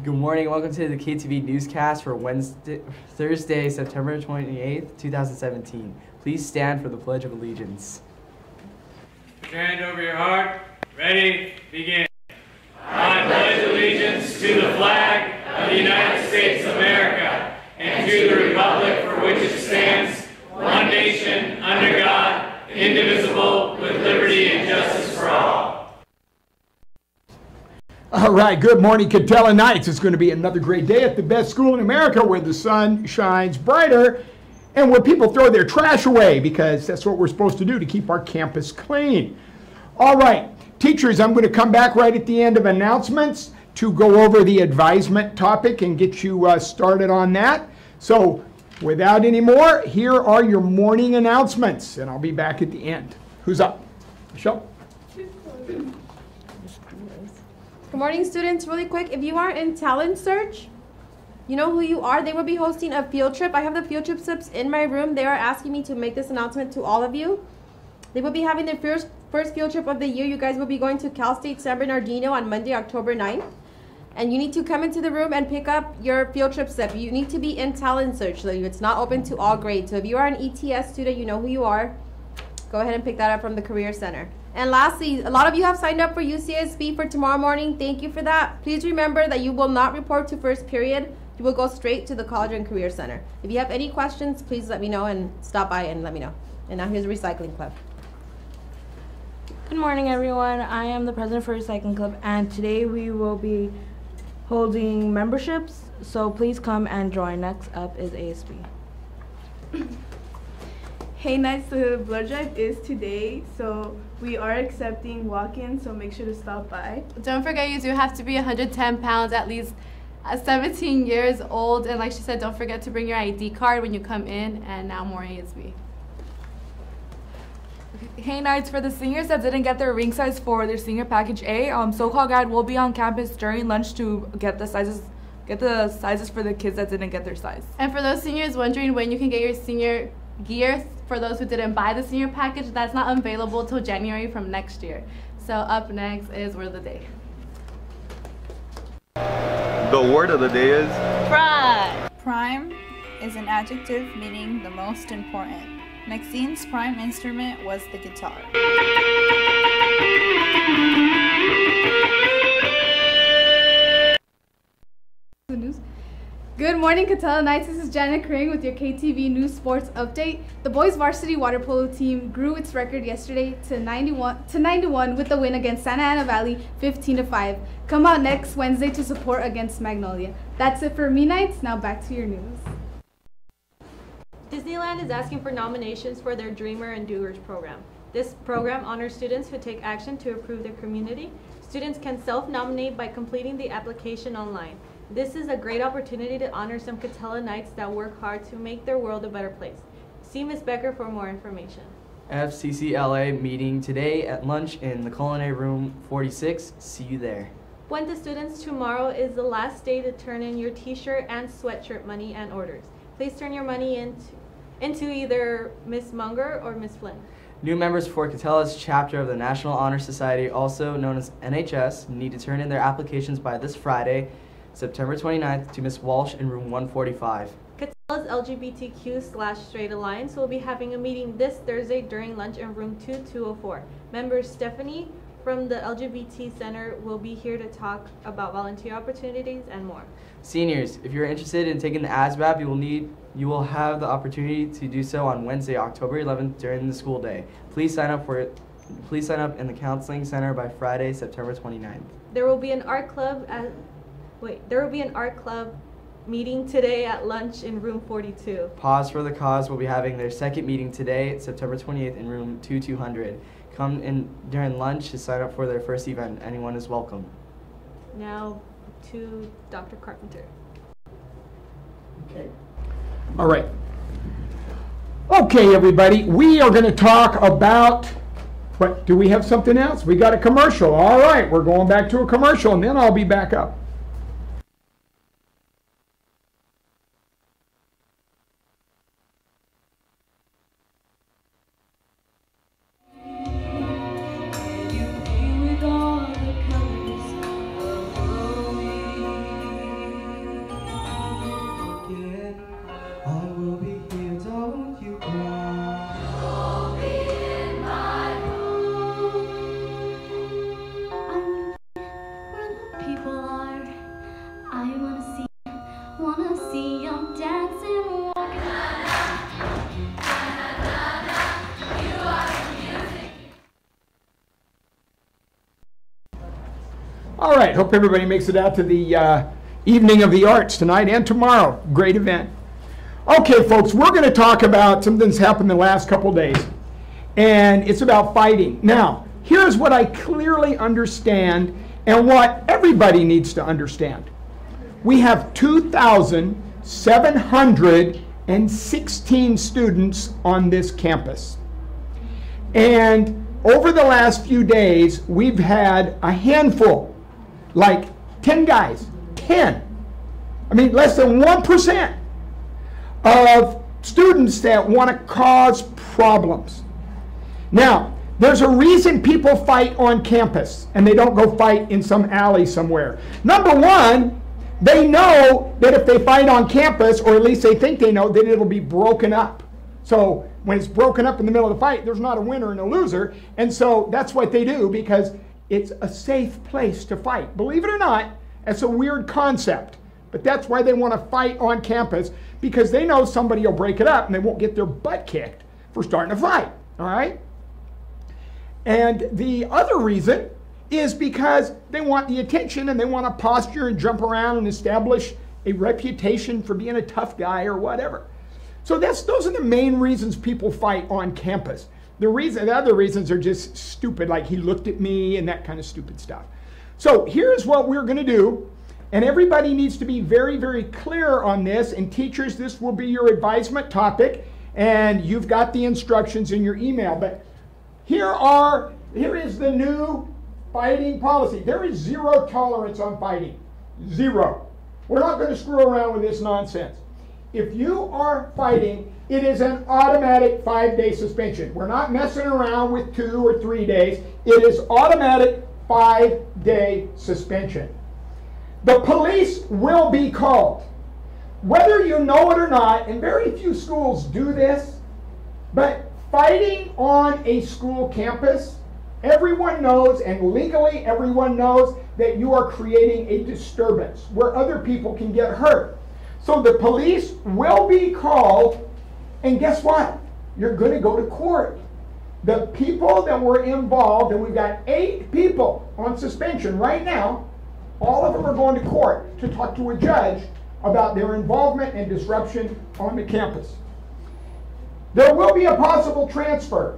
Good morning. Welcome to the KTV newscast for Thursday, September 28th, 2017. Please stand for the Pledge of Allegiance. Put your hand over your heart. Ready? Begin. I pledge allegiance to the flag of the United States of America and to the republic for which it stands, one nation, under God, indivisible, with liberty and justice for all. All right, good morning, Katella Knights. It's going to be another great day at the best school in America where the sun shines brighter and where people throw their trash away, because that's what we're supposed to do to keep our campus clean. All right, teachers, I'm going to come back right at the end of announcements to go over the advisement topic and get you started on that. So without any more, here are your morning announcements, and I'll be back at the end. Who's up? Michelle? Good morning, students. Really quick, if you are in Talent Search, you know who you are. They will be hosting a field trip. I have the field trip slips in my room. They are asking me to make this announcement to all of you. They will be having their first field trip of the year. You guys will be going to Cal State San Bernardino on Monday, October 9th. And you need to come into the room and pick up your field trip slip. You need to be in Talent Search, so it's not open to all grades. So if you are an ETS student, you know who you are. Go ahead and pick that up from the Career Center. And lastly, a lot of you have signed up for UCSB for tomorrow morning. Thank you for that. Please remember that you will not report to first period. You will go straight to the College and Career Center. If you have any questions, please let me know and stop by and let me know. And now here's the Recycling Club. Good morning, everyone. I am the president for Recycling Club, and today we will be holding memberships, so please come and join. Next up is ASB. Hey Knights, the blood drive is today, so we are accepting walk-ins, so make sure to stop by. Don't forget, you do have to be 110 pounds, at least 17 years old, and like she said, don't forget to bring your ID card when you come in. And now more ASB. Hey Knights, for the seniors that didn't get their ring size for their senior package A, SoCal Guide will be on campus during lunch to get the sizes for the kids that didn't get their size. And for those seniors wondering when you can get your senior gear, for those who didn't buy the senior package, that's not available till January from next year. So up next is Word of the Day. The word of the day is prime. Prime is an adjective meaning the most important. Maxine's prime instrument was the guitar. Good morning, Katella Knights. This is Janet Kring with your KTV News Sports Update. The boys varsity water polo team grew its record yesterday to 91 with the win against Santa Ana Valley 15-5. Come out next Wednesday to support against Magnolia. That's it for me, Knights. Now back to your news. Disneyland is asking for nominations for their Dreamer and Doers program. This program honors students who take action to improve their community. Students can self-nominate by completing the application online. This is a great opportunity to honor some Katella Knights that work hard to make their world a better place. See Ms. Becker for more information. FCCLA meeting today at lunch in the Culinary Room 46. See you there. Puente students, tomorrow is the last day to turn in your t-shirt and sweatshirt money and orders. Please turn your money into either Ms. Munger or Ms. Flynn. New members for Catella's chapter of the National Honor Society, also known as NHS, need to turn in their applications by this Friday, September 29th, to Ms. Walsh in room 145. Catella's LGBTQ/Straight Alliance will be having a meeting this Thursday during lunch in room 2204. Member Stephanie from the LGBT Center will be here to talk about volunteer opportunities and more. Seniors, if you're interested in taking the ASVAB, you will have the opportunity to do so on Wednesday, October 11th during the school day. Please sign up in the counseling center by Friday, September 29th. There will be an art club meeting today at lunch in room 42. Pause for the Cause will be having their second meeting today, September 28th in room 2200. Come in during lunch to sign up for their first event. Anyone is welcome. Now to Dr. Carpenter. Okay. All right. Okay, everybody, we are going to talk about, but do we have something else? We got a commercial. All right, we're going back to a commercial, and then I'll be back up. All right, hope everybody makes it out to the Evening of the Arts tonight and tomorrow. Great event. Okay, folks, we're going to talk about something that's happened the last couple days, and it's about fighting. Now, here's what I clearly understand and what everybody needs to understand. We have 2,716 students on this campus. And over the last few days, we've had a handful, like 10 guys, 10. I mean, less than 1% of students that want to cause problems. Now, there's a reason people fight on campus and they don't go fight in some alley somewhere. Number one, they know that if they fight on campus, or at least they think they know, that it'll be broken up. So when it's broken up in the middle of the fight, there's not a winner and a loser. And so that's what they do because it's a safe place to fight. Believe it or not, it's a weird concept. But that's why they want to fight on campus, because they know somebody will break it up and they won't get their butt kicked for starting a fight. All right? And the other reason is because they want the attention and they want to posture and jump around and establish a reputation for being a tough guy or whatever. So those are the main reasons people fight on campus. The other reasons are just stupid, like he looked at me and that kind of stupid stuff. So here's what we're going to do, and everybody needs to be very, very clear on this, and teachers, this will be your advisement topic, and you've got the instructions in your email. But here is the new fighting policy. There is zero tolerance on fighting. Zero. We're not going to screw around with this nonsense. If you are fighting, it is an automatic 5-day suspension. We're not messing around with 2 or 3 days. It is automatic 5-day suspension. The police will be called. Whether you know it or not, and very few schools do this, but fighting on a school campus, everyone knows, and legally everyone knows, that you are creating a disturbance where other people can get hurt. So the police will be called, and guess what? You're going to go to court. The people that were involved, and we've got 8 people on suspension right now, all of them are going to court to talk to a judge about their involvement and disruption on the campus. There will be a possible transfer.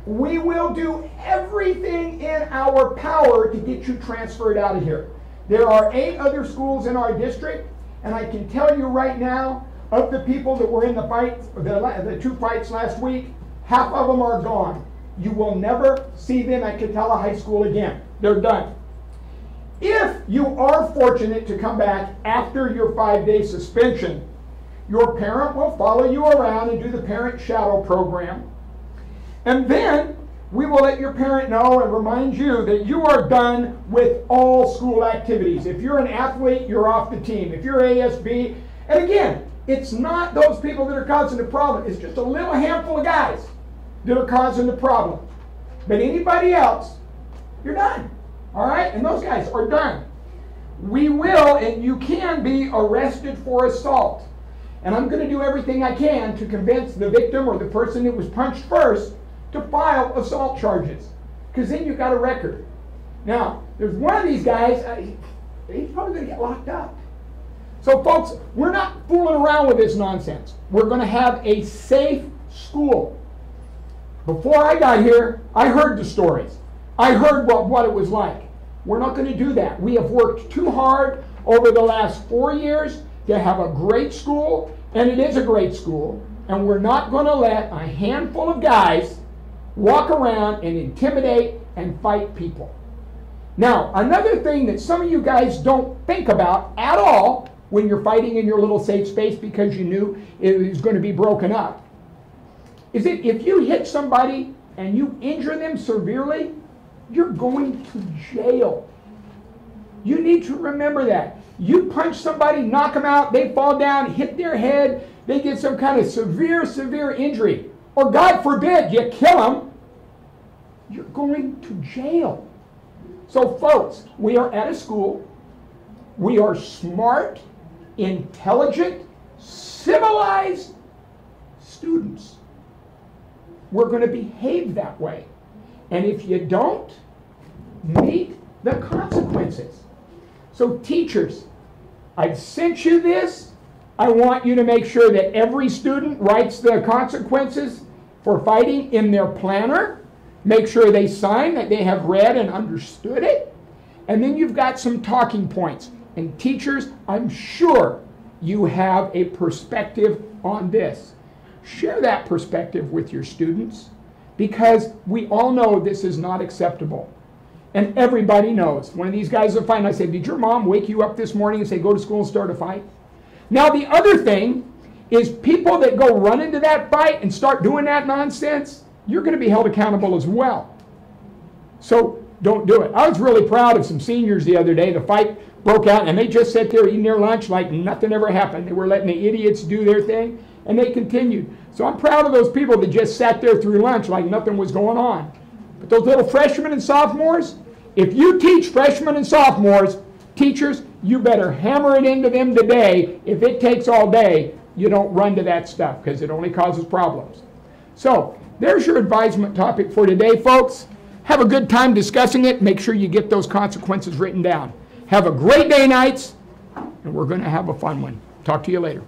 We will do everything in our power to get you transferred out of here. There are 8 other schools in our district, and I can tell you right now, of the people that were in the fight, the 2 fights last week, half of them are gone. You will never see them at Katella High School again. They're done. If you are fortunate to come back after your 5-day suspension, your parent will follow you around and do the parent shadow program. And then we will let your parent know and remind you that you are done with all school activities. If you're an athlete, you're off the team. If you're ASB, and again, it's not those people that are causing the problem. It's just a little handful of guys that are causing the problem. But anybody else, you're done. All right? And those guys are done. We will, and you can be arrested for assault. And I'm going to do everything I can to convince the victim or the person that was punched first to file assault charges, because then you've got a record. Now, there's one of these guys, he's probably going to get locked up. So folks, we're not fooling around with this nonsense. We're going to have a safe school. Before I got here, I heard the stories. I heard what it was like. We're not going to do that. We have worked too hard over the last 4 years to have a great school, and it is a great school, and we're not going to let a handful of guys walk around and intimidate and fight people. Now, another thing that some of you guys don't think about at all when you're fighting in your little safe space because you knew it was going to be broken up, is that if you hit somebody and you injure them severely, you're going to jail. You need to remember that. You punch somebody, knock them out, they fall down, hit their head, they get some kind of severe injury, or God forbid, you kill them, you're going to jail. So folks, we are at a school. We are smart, intelligent, civilized students. We're going to behave that way. And if you don't meet the consequences. So teachers, I've sent you this. I want you to make sure that every student writes the consequences for fighting in their planner. Make sure they sign that they have read and understood it. And then you've got some talking points. And teachers, I'm sure you have a perspective on this. Share that perspective with your students, because we all know this is not acceptable. And everybody knows. One of these guys will find, I say, did your mom wake you up this morning and say, go to school and start a fight? Now the other thing is, people that go run into that fight and start doing that nonsense, you're going to be held accountable as well. So don't do it. I was really proud of some seniors the other day. The fight broke out and they just sat there eating their lunch like nothing ever happened. They were letting the idiots do their thing, and they continued. So I'm proud of those people that just sat there through lunch like nothing was going on. But those little freshmen and sophomores, if you teach freshmen and sophomores, teachers, you better hammer it into them today. If it takes all day, you don't run to that stuff, because it only causes problems. So there's your advisement topic for today, folks. Have a good time discussing it. Make sure you get those consequences written down. Have a great day, Knights, and we're going to have a fun one. Talk to you later.